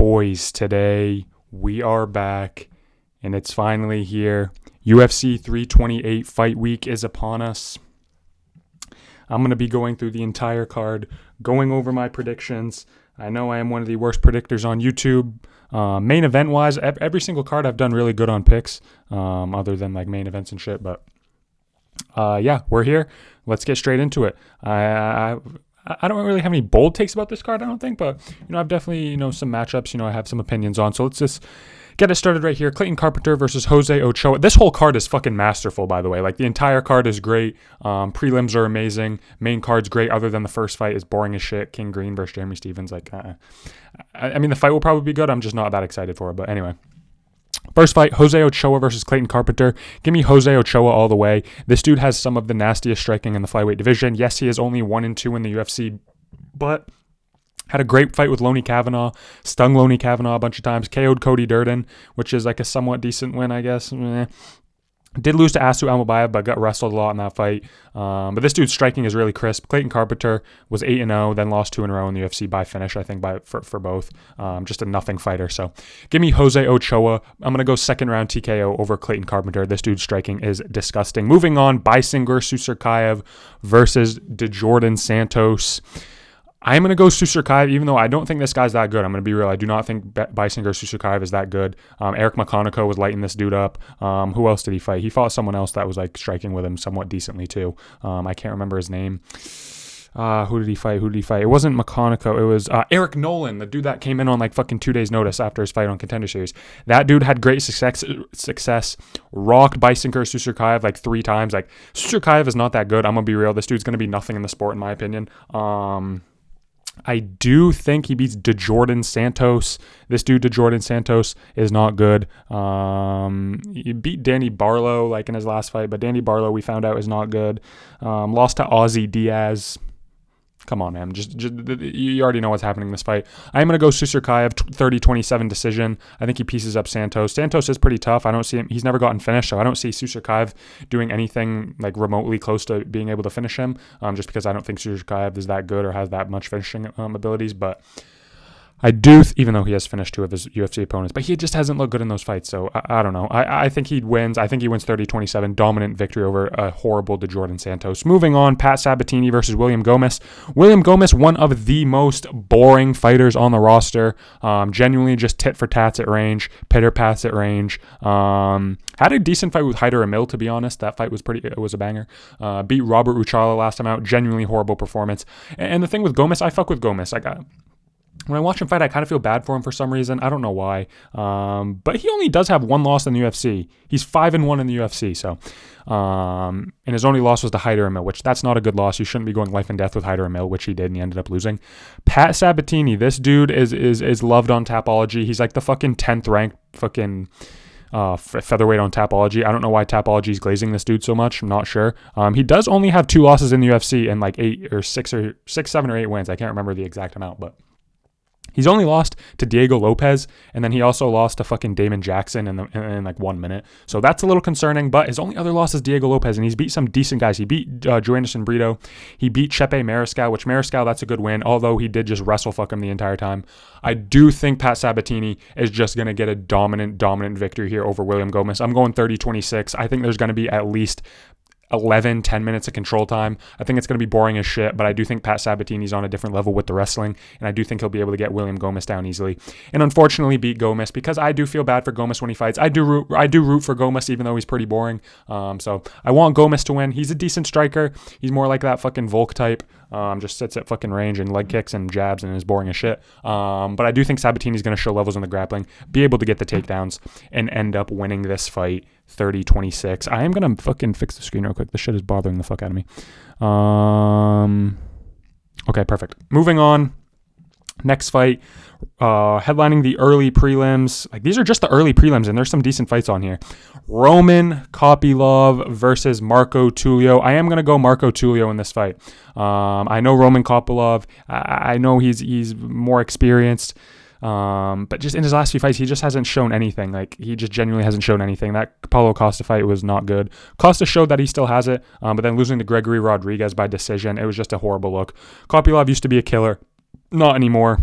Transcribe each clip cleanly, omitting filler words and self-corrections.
Boys, today we are back and it's finally here. UFC 328 fight week is upon us. I'm going to be going through the entire card, going over my predictions. I know I am one of the worst predictors on YouTube. Main event wise, every single card I've done really good on picks, other than like main events and shit. But yeah, we're here. Let's get straight into it. I don't really have any bold takes about this card, I don't think, but I've definitely some matchups I have some opinions on. So let's just get it started right here. Clayton Carpenter versus Jose Ochoa. This whole card is fucking masterful, by the way. Like, the entire card is great. Prelims are amazing. Main card's great, other than the first fight is boring as shit. King Green versus Jeremy Stephens. I mean, the fight will probably be good. I'm just not that excited for it. But anyway. First fight, Jose Ochoa versus Clayton Carpenter. Give me Jose Ochoa all the way. This dude has some of the nastiest striking in the flyweight division. Yes, he is only 1-2 in the UFC, but had a great fight with Loney Kavanaugh, stung Loney Kavanaugh a bunch of times, KO'd Cody Durden, which is like a somewhat decent win, I guess. Did lose to Asu Almabayev, but got wrestled a lot in that fight. But this dude's striking is really crisp. Clayton Carpenter was 8-0, then lost 2 in a row in the UFC by finish, I think, for both. Just a nothing fighter. So give me Jose Ochoa. I'm going to go second round TKO over Clayton Carpenter. This dude's striking is disgusting. Moving on, Bisinger Susurkaev versus DeJordan Santos. I'm going to go Susurkaev, even though I don't think this guy's that good. I'm going to be real. I do not think Bisinger Susurkaev is that good. Eric McConaughey was lighting this dude up. Who else did he fight? He fought someone else that was like striking with him somewhat decently too. I can't remember his name. Who did he fight? It wasn't McConaughey. It was Eric Nolan, the dude that came in on like fucking 2 days notice after his fight on Contender Series. That dude had great success, rocked Bisinger Susurkaev like 3 times. Like, Susurkaev is not that good. I'm going to be real. This dude's going to be nothing in the sport in my opinion. I do think he beats DeJordan Santos. This dude, DeJordan Santos, is not good. He beat Danny Barlow like in his last fight, but Danny Barlow we found out is not good. Lost to Ozzy Diaz. Come on, man. Just you already know what's happening in this fight. I'm going to go Susurkaev 30-27 decision. I think he pieces up Santos. Santos is pretty tough. I don't see him. He's never gotten finished, so I don't see Susurkaev doing anything like remotely close to being able to finish him, just because I don't think Susurkaev is that good or has that much finishing abilities. But I do, even though he has finished 2 of his UFC opponents, but he just hasn't looked good in those fights. So I don't know. I think he wins. I think he wins 30-27, dominant victory over a horrible DeJordan Santos. Moving on, Pat Sabatini versus William Gomez. William Gomez, one of the most boring fighters on the roster. Genuinely just tit for tats at range, pitter pats at range. Had a decent fight with Hyder Emil, to be honest. That fight was it was a banger. Beat Robert Uchala last time out. Genuinely horrible performance. And the thing with Gomez, I fuck with Gomez. When I watch him fight, I kind of feel bad for him for some reason. I don't know why. But he only does have 1 loss in the UFC. He's 5-1 in the UFC. So, and his only loss was to Hyder Emil, which that's not a good loss. You shouldn't be going life and death with Hyder Emil, which he did, and he ended up losing. Pat Sabatini, this dude is loved on Tapology. He's like the fucking 10th ranked fucking featherweight on Tapology. I don't know why Tapology's glazing this dude so much. I'm not sure. He does only have 2 losses in the UFC and like 7 or 8 wins. I can't remember the exact amount, but he's only lost to Diego Lopez, and then he also lost to fucking Damon Jackson in like 1 minute. So that's a little concerning, but his only other loss is Diego Lopez, and he's beat some decent guys. He beat Joanderson Brito. He beat Chepe Mariscal, which Mariscal, that's a good win, although he did just wrestle fuck him the entire time. I do think Pat Sabatini is just going to get a dominant victory here over William Gomez. I'm going 30-26. I think there's going to be at least 10 minutes of control time. I think it's going to be boring as shit, but I do think Pat Sabatini's on a different level with the wrestling, and I do think he'll be able to get William Gomez down easily. And unfortunately beat Gomez, because I do feel bad for Gomez when he fights. I do root for Gomez, even though he's pretty boring. So I want Gomez to win. He's a decent striker. He's more like that fucking Volk type. Just sits at fucking range and leg kicks and jabs and is boring as shit. But I do think Sabatini's going to show levels in the grappling, be able to get the takedowns, and end up winning this fight 30-26. I am going to fucking fix the screen real quick. This shit is bothering the fuck out of me. Okay, perfect. Moving on. Next fight, headlining the early prelims. Like, these are just the early prelims, and there's some decent fights on here. Roman Kopylov versus Marco Tulio. I am going to go Marco Tulio in this fight. I know Roman Kopylov. I know he's more experienced. But just in his last few fights, he just hasn't shown anything. Like, he just genuinely hasn't shown anything. That Paulo Costa fight was not good. Costa showed that he still has it, but then losing to Gregory Rodriguez by decision, it was just a horrible look. Kopylov used to be a killer. Not anymore.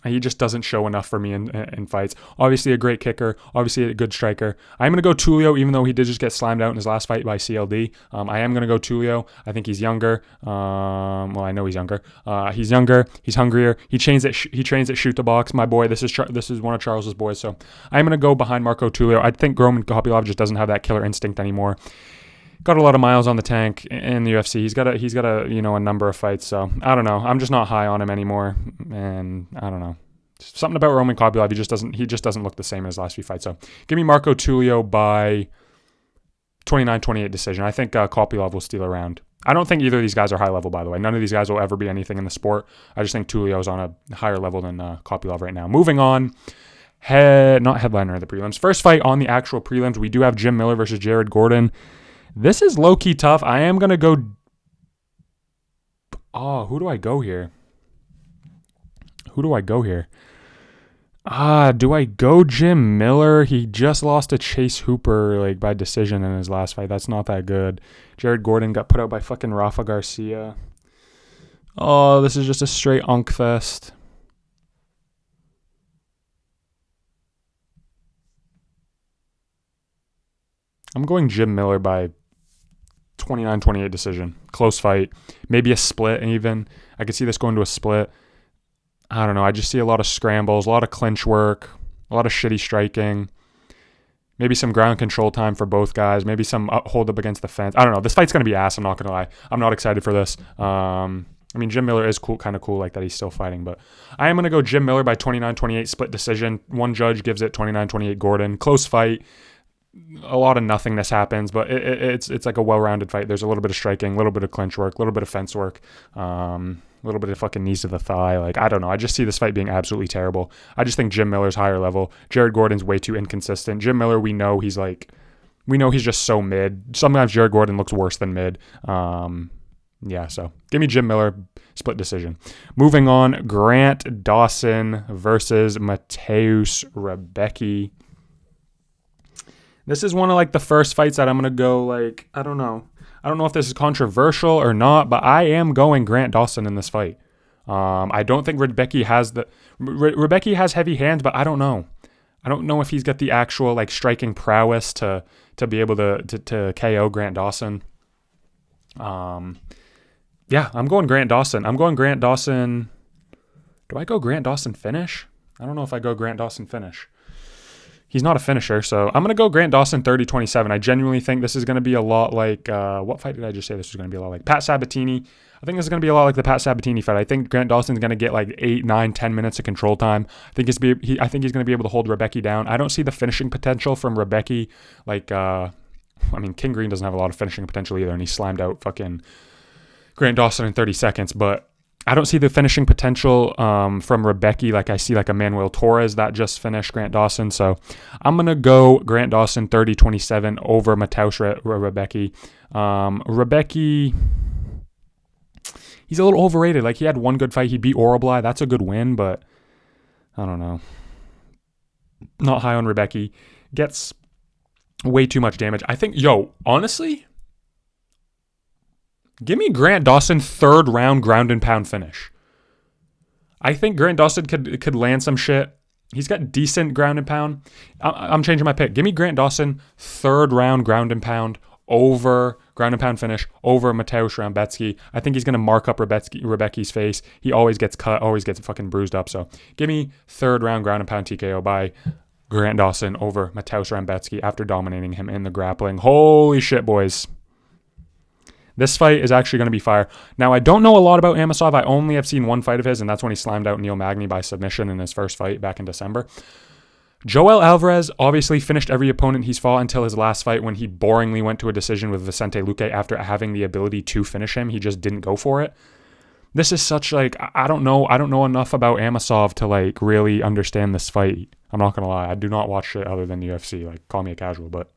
He just doesn't show enough for me in fights. Obviously a great kicker. Obviously a good striker. I'm going to go Tulio, even though he did just get slammed out in his last fight by CLD. I am going to go Tulio. I think he's younger. Well, I know he's younger. He's younger. He's hungrier. He trains at shoot the box. My boy, this is one of Charles's boys. So I'm going to go behind Marco Tulio. I think Roman Kopylov just doesn't have that killer instinct anymore. Got a lot of miles on the tank in the UFC. He's got a number of fights. So I don't know. I'm just not high on him anymore, and I don't know. Something about Roman Kopylov. He just doesn't look the same as his last few fights. So give me Marco Tulio by 29-28 decision. I think Kopylov will steal a round. I don't think either of these guys are high level, by the way. None of these guys will ever be anything in the sport. I just think Tulio's on a higher level than Kopylov right now. Moving on. Not headliner of the prelims. First fight on the actual prelims. We do have Jim Miller versus Jared Gordon. This is low-key tough. I am going to go... Oh, who do I go here? Do I go Jim Miller? He just lost to Chase Hooper by decision in his last fight. That's not that good. Jared Gordon got put out by fucking Rafa Garcia. Oh, this is just a straight unk fest. I'm going Jim Miller by 29-28 decision. Close fight. Maybe a split even. I could see this going to a split. I don't know. I just see a lot of scrambles, a lot of clinch work, a lot of shitty striking. Maybe some ground control time for both guys. Maybe some hold up against the fence. I don't know. This fight's going to be ass. I'm not going to lie. I'm not excited for this. Jim Miller is kind of cool like that he's still fighting. But I am going to go Jim Miller by 29-28 split decision. One judge gives it 29-28 Gordon. Close fight. A lot of nothingness happens, but it's like a well-rounded fight. There's a little bit of striking, a little bit of clinch work, a little bit of fence work, a little bit of fucking knees to the thigh. I don't know. I just see this fight being absolutely terrible. I just think Jim Miller's higher level. Jared Gordon's way too inconsistent. Jim Miller, we know he's just so mid. Sometimes Jared Gordon looks worse than mid. So give me Jim Miller, split decision. Moving on, Grant Dawson versus Mateusz Rebecki. This is one of the first fights that I'm going to go I don't know. I don't know if this is controversial or not, but I am going Grant Dawson in this fight. I don't think Rebecki has heavy hands, but I don't know. I don't know if he's got the actual striking prowess to be able to KO Grant Dawson. I'm going Grant Dawson. Do I go Grant Dawson finish? I don't know if I go Grant Dawson finish. He's not a finisher, so I'm going to go Grant Dawson 30-27. I genuinely think this is going to be a lot like... what fight did I just say this was going to be a lot like? Pat Sabatini. I think this is going to be a lot like the Pat Sabatini fight. I think Grant Dawson's going to get 8, 9, 10 minutes of control time. I think he's going to be able to hold Rebecki down. I don't see the finishing potential from Rebecki. King Green doesn't have a lot of finishing potential either, and he slammed out fucking Grant Dawson in 30 seconds, but... I don't see the finishing potential from Rebecki like I see a Manuel Torres that just finished Grant Dawson. So I'm going to go Grant Dawson 30-27 over Mateusz Rebecki. Rebecki, he's a little overrated. He had one good fight. He beat Oroblai. That's a good win, but I don't know. Not high on Rebecki. Gets way too much damage. I think, honestly... Give me Grant Dawson third round ground and pound finish. I think Grant Dawson could land some shit. He's got decent ground and pound. I'm changing my pick. Give me Grant Dawson third round ground and pound over ground and pound finish over Mateusz Rebecki. I think he's going to mark up Rebecki's face. He always gets cut, always gets fucking bruised up. So give me third round ground and pound TKO by Grant Dawson over Mateusz Rebecki after dominating him in the grappling. Holy shit, boys. This fight is actually going to be fire. Now, I don't know a lot about Amosov. I only have seen one fight of his, and that's when he slammed out Neil Magny by submission in his first fight back in December. Joel Alvarez obviously finished every opponent he's fought until his last fight when he boringly went to a decision with Vicente Luque after having the ability to finish him. He just didn't go for it. This is such I don't know enough about Amosov to really understand this fight. I'm not going to lie. I do not watch shit other than the UFC. Call me a casual, but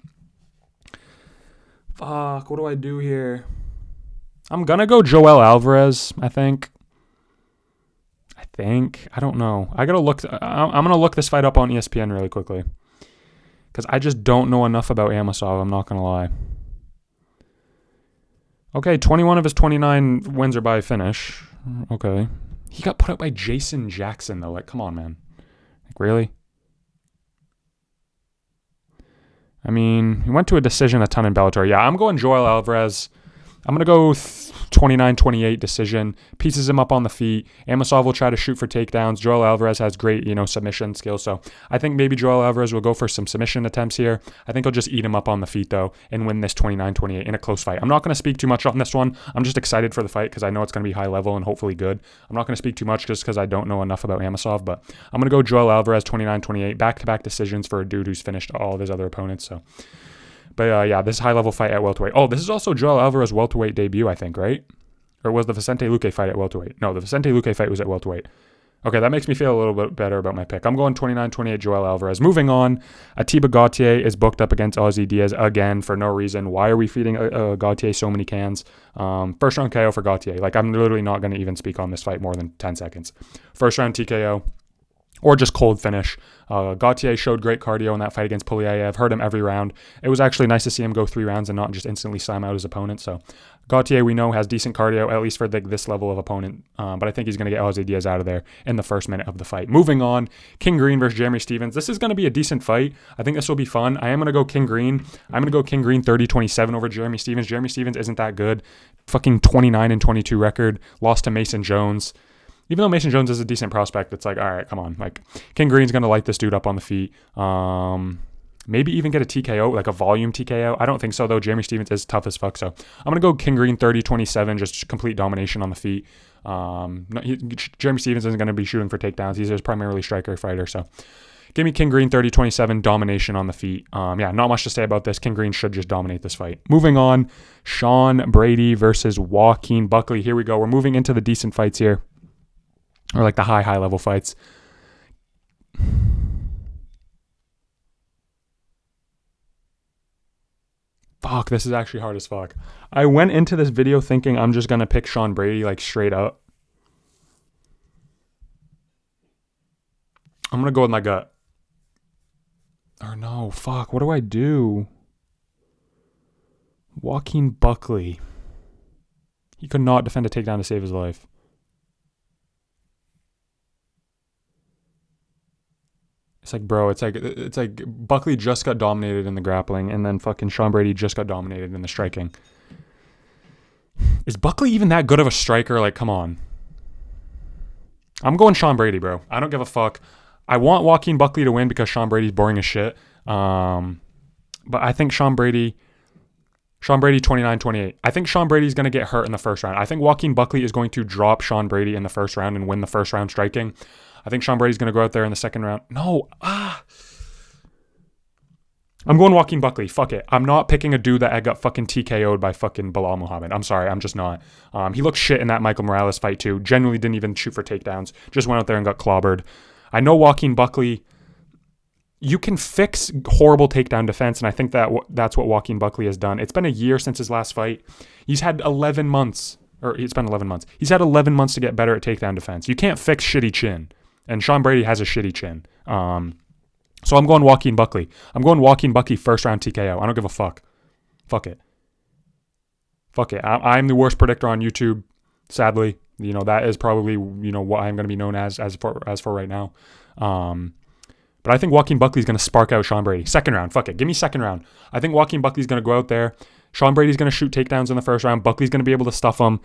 fuck, what do I do here? I'm going to go Joel Alvarez, I think. I don't know. I'm going to look this fight up on ESPN really quickly. Because I just don't know enough about Amosov. I'm not going to lie. Okay, 21 of his 29 wins are by finish. Okay. He got put out by Jason Jackson, though. Like, come on, man. Like, really? I mean, he went to a decision a ton in Bellator. Yeah, I'm going Joel Alvarez. I'm going to go 29-28 decision. Pieces him up on the feet. Amosov will try to shoot for takedowns. Joel Alvarez has great, submission skills. So I think maybe Joel Alvarez will go for some submission attempts here. I think he'll just eat him up on the feet, though, and win this 29-28 in a close fight. I'm not going to speak too much on this one. I'm just excited for the fight because I know it's going to be high level and hopefully good. I'm not going to speak too much just because I don't know enough about Amosov, but I'm going to go Joel Alvarez 29-28. Back-to-back decisions for a dude who's finished all of his other opponents, so... But yeah, this high-level fight at welterweight. Oh, this is also Joel Alvarez's welterweight debut, I think, right? Or was the Vicente Luque fight at welterweight? No, the Vicente Luque fight was at welterweight. Okay, that makes me feel a little bit better about my pick. I'm going 29-28 Joel Alvarez. Moving on, Atiba Gauthier is booked up against Ozzy Diaz again for no reason. Why are we feeding Gauthier so many cans? First round KO for Gauthier. Like, I'm literally not going to even speak on this fight more than 10 seconds. First round TKO. Or just cold finish. Gauthier showed great cardio in that fight against Puliayev. Heard him every round. It was actually nice to see him go 3 rounds and not just instantly slam out his opponent. So Gauthier, we know, has decent cardio, at least for this level of opponent. But I think he's going to get Ozzy Diaz out of there in the first minute of the fight. Moving on, King Green versus Jeremy Stephens. This is going to be a decent fight. I think this will be fun. I am going to go King Green. I'm going to go King Green 30-27 over Jeremy Stephens. Jeremy Stephens isn't that good. Fucking 29-22 record. Lost to Mason Jones. Even though Mason Jones is a decent prospect, it's like, all right, come on. Like, King Green's going to light this dude up on the feet. Maybe even get a TKO, like a volume TKO. I don't think so, though. Jeremy Stephens is tough as fuck. So I'm going to go King Green 30-27, just complete domination on the feet. Jeremy Stephens isn't going to be shooting for takedowns. He's just primarily striker fighter. So give me King Green 30-27, domination on the feet. Yeah, not much to say about this. King Green should just dominate this fight. Moving on, Sean Brady versus Joaquin Buckley. Here we go. We're moving into the decent fights here. Or like the high level fights. Fuck, this is actually hard as fuck. I went into this video thinking I'm just going to pick Sean Brady like straight up. I'm going to go with my gut. Or no, fuck, what do I do? Joaquin Buckley. He could not defend a takedown to save his life. It's like, bro, it's like Buckley just got dominated in the grappling, and then fucking Sean Brady just got dominated in the striking. Is Buckley even that good of a striker? Like, come on. I'm going Sean Brady, bro. I don't give a fuck. I want Joaquin Buckley to win because Sean Brady's boring as shit. But I think Sean Brady 29-28. I think Sean Brady's going to get hurt in the first round. I think Joaquin Buckley is going to drop Sean Brady in the first round and win the first round striking. I think Sean Brady's going to go out there in the second round. No. I'm going Joaquin Buckley. Fuck it. I'm not picking a dude that I got fucking TKO'd by fucking Bilal Muhammad. I'm sorry. I'm just not. He looked shit in that Michael Morales fight too. Genuinely didn't even shoot for takedowns. Just went out there and got clobbered. I know Joaquin Buckley, you can fix horrible takedown defense, and I think that's what Joaquin Buckley has done. It's been a year since his last fight. He's had 11 months. Or it's been 11 months. He's had 11 months to get better at takedown defense. You can't fix shitty chin. And Sean Brady has a shitty chin. So I'm going Joaquin Buckley. I'm going Joaquin Buckley first round TKO. I don't give a fuck. Fuck it. Fuck it. I'm the worst predictor on YouTube, sadly. That is probably, what I'm going to be known as for right now. But I think Joaquin Buckley's going to spark out Sean Brady. Second round. Fuck it. Give me second round. I think Joaquin Buckley's going to go out there. Sean Brady's going to shoot takedowns in the first round. Buckley's going to be able to stuff him.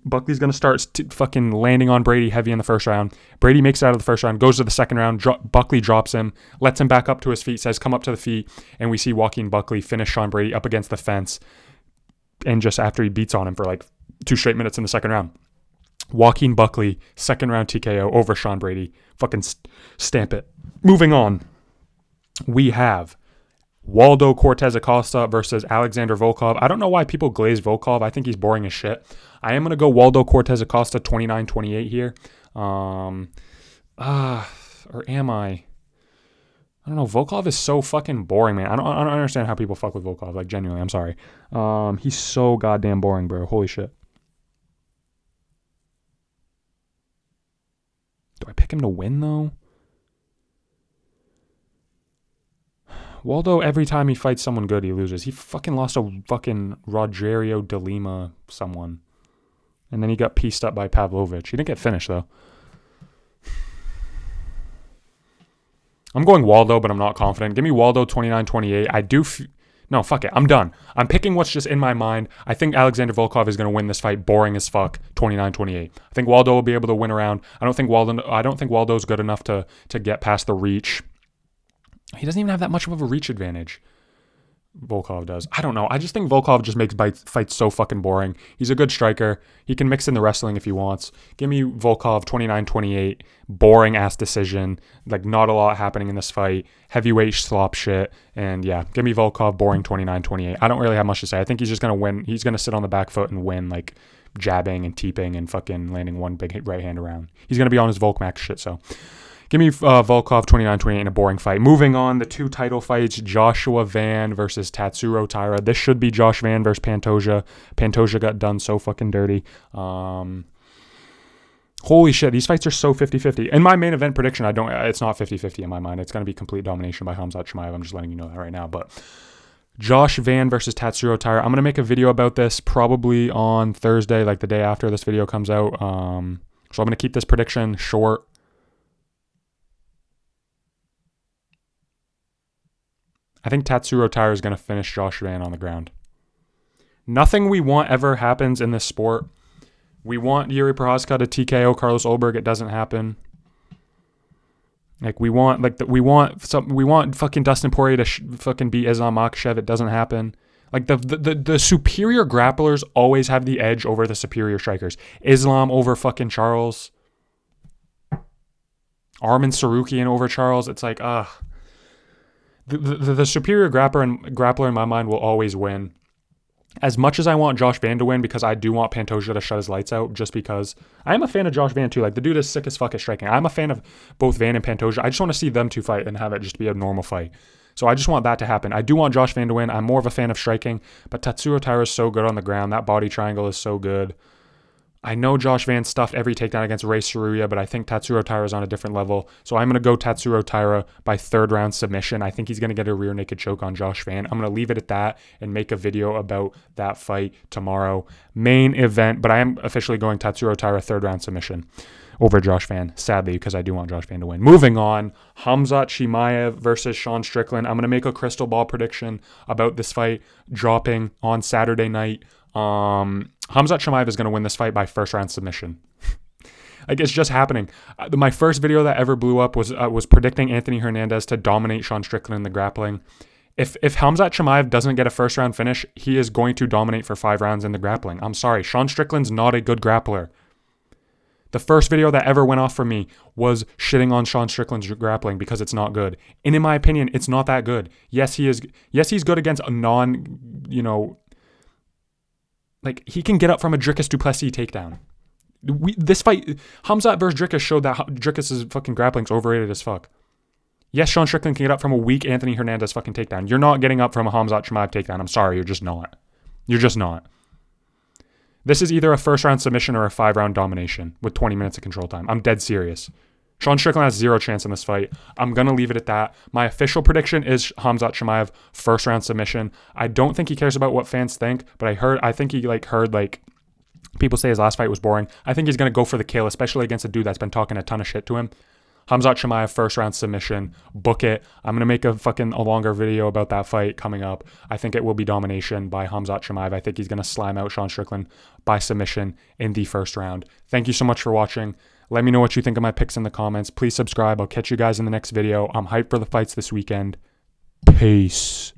Buckley's going to start fucking landing on Brady heavy in the first round. Brady makes it out of the first round, goes to the second round. Buckley drops him, lets him back up to his feet, says, come up to the feet. And we see Joaquin Buckley finish Sean Brady up against the fence. And just after he beats on him for like 2 straight minutes in the second round. Joaquin Buckley, second round TKO over Sean Brady. Fucking stamp it. Moving on. We have Waldo Cortez Acosta versus Alexander Volkov. I don't know why people glaze Volkov. I think he's boring as shit. I am going to go Waldo Cortez Acosta 29-28 here. Or am I? I don't know. Volkov is so fucking boring, man. I don't understand how people fuck with Volkov. Like, genuinely, I'm sorry. He's so goddamn boring, bro. Holy shit. Do I pick him to win, though? Waldo, every time he fights someone good, he loses. He fucking lost to fucking Rogerio de Lima someone. And then he got pieced up by Pavlovich. He didn't get finished, though. I'm going Waldo, but I'm not confident. Give me Waldo 29-28. No, fuck it. I'm done. I'm picking what's just in my mind. I think Alexander Volkov is going to win this fight boring as fuck, 29-28. I think Waldo will be able to win around. I don't think Waldo's good enough to get past the reach. He doesn't even have that much of a reach advantage. Volkov does. I don't know. I just think Volkov just makes fights so fucking boring. He's a good striker. He can mix in the wrestling if he wants. Give me Volkov 29-28. Boring ass decision. Like, not a lot happening in this fight. Heavyweight slop shit. And yeah, give me Volkov boring 29-28. I don't really have much to say. I think he's just going to win. He's going to sit on the back foot and win, like jabbing and teeping and fucking landing one big right hand around. He's going to be on his Volkmax shit, so. Give me Volkov 29-28 in a boring fight. Moving on, the two title fights, Joshua Van versus Tatsuro Taira. This should be Josh Van versus Pantoja. Pantoja got done so fucking dirty. Holy shit, these fights are so 50-50. In my main event prediction, it's not 50-50 in my mind. It's going to be complete domination by Khamzat Chimaev. I'm just letting you know that right now. But Josh Van versus Tatsuro Taira. I'm going to make a video about this probably on Thursday, like the day after this video comes out. So I'm going to keep this prediction short. I think Tatsuro Taira is going to finish Josh Van on the ground. Nothing we want ever happens in this sport. We want Yuri Prochazka to TKO Carlos Ulberg. It doesn't happen. Like, we want fucking Dustin Poirier to fucking beat Islam Makhachev. It doesn't happen. Like, the superior grapplers always have the edge over the superior strikers. Islam over fucking Charles. Arman Sarukian over Charles. It's like, ugh. The superior grappler in my mind will always win. As much as I want Josh Van to win, because I do want Pantoja to shut his lights out, just because I am a fan of Josh Van too. Like, the dude is sick as fuck at striking. I'm a fan of both Van and Pantoja. I just want to see them two fight and have it just be a normal fight. So I just want that to happen. I do want Josh Van to win. I'm more of a fan of striking, but Tatsuro Taira is so good on the ground. That body triangle is so good. I know Josh Van stuffed every takedown against Ray Saruya, but I think Tatsuro Taira is on a different level. So I'm going to go Tatsuro Taira by third round submission. I think he's going to get a rear naked choke on Josh Van. I'm going to leave it at that and make a video about that fight tomorrow. Main event, but I am officially going Tatsuro Taira third round submission over Josh Van, sadly, because I do want Josh Van to win. Moving on, Khamzat Chimaev versus Sean Strickland. I'm going to make a crystal ball prediction about this fight dropping on Saturday night. Khamzat Chimaev is going to win this fight by first round submission. Like, it's just happening. My first video that ever blew up was predicting Anthony Hernandez to dominate Sean Strickland in the grappling. If Khamzat Chimaev doesn't get a first round finish, he is going to dominate for 5 rounds in the grappling. I'm sorry, Sean Strickland's not a good grappler. The first video that ever went off for me was shitting on Sean Strickland's grappling because it's not good. And in my opinion, it's not that good. Yes, he is. Yes, he's good against a like, he can get up from a Dricus Duplessis takedown. This fight, Khamzat versus Dricus showed that Dricus' fucking grappling's overrated as fuck. Yes, Sean Strickland can get up from a weak Anthony Hernandez fucking takedown. You're not getting up from a Khamzat Chimaev takedown. I'm sorry, you're just not. You're just not. This is either a first round submission or a 5 round domination with 20 minutes of control time. I'm dead serious. Sean Strickland has 0 chance in this fight. I'm going to leave it at that. My official prediction is Khamzat Chimaev first round submission. I don't think he cares about what fans think, but I think he heard people say his last fight was boring. I think he's going to go for the kill, especially against a dude that's been talking a ton of shit to him. Khamzat Chimaev first round submission. Book it. I'm going to make a longer video about that fight coming up. I think it will be domination by Khamzat Chimaev. I think he's going to slime out Sean Strickland by submission in the first round. Thank you so much for watching. Let me know what you think of my picks in the comments. Please subscribe. I'll catch you guys in the next video. I'm hyped for the fights this weekend. Peace.